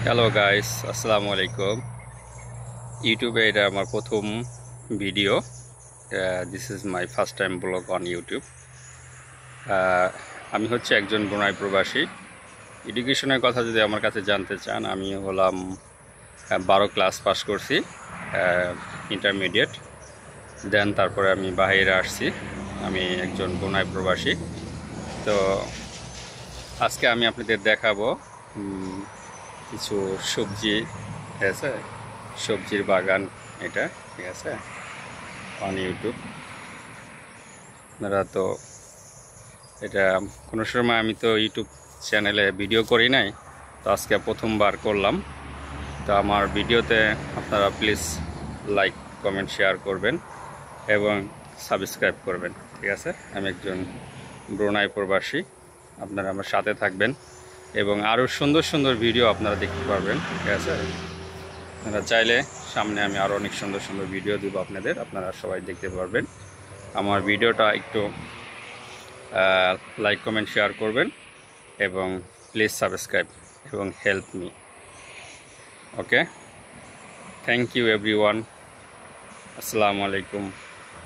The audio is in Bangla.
হ্যালো গাইস, আসসালামু আলাইকুম। ইউটিউবে এটা আমার প্রথম video. This is my first time blog on YouTube. আমি হচ্ছে একজন ব্রুনাই প্রবাসী। এডুকেশনের কথা যদি আমার কাছে জানতে চান, আমি হলাম 12 ক্লাস পাস করছি, ইন্টারমিডিয়েট। দেন তারপরে আমি বাইরে আসছি। আমি একজন ব্রুনাই প্রবাসী। তো আজকে আমি আপনাদের দেখাবো কিছু সবজি, ঠিক আছে, সবজির বাগান এটা, ঠিক আছে, অন ইউটিউব। আপনারা তো এটা কোনো সময় আমি তো ইউটিউব চ্যানেলে ভিডিও করি নাই, তো আজকে প্রথমবার করলাম। তো আমার ভিডিওতে আপনারা প্লিজ লাইক, কমেন্ট, শেয়ার করবেন এবং সাবস্ক্রাইব করবেন, ঠিক আছে। আমি একজন ব্রুনাই প্রবাসী, আপনারা আমার সাথে থাকবেন এবং আরও সুন্দর সুন্দর ভিডিও আপনারা দেখতে পারবেন, ঠিক আছে। আপনারা চাইলে সামনে আমি আরও অনেক সুন্দর সুন্দর ভিডিও দেব আপনাদের, আপনারা সবাই দেখতে পারবেন। আমার ভিডিওটা একটু লাইক, কমেন্ট, শেয়ার করবেন এবং প্লিজ সাবস্ক্রাইব এবং help me. Okay, thank you everyone. আসসালামু আলাইকুম।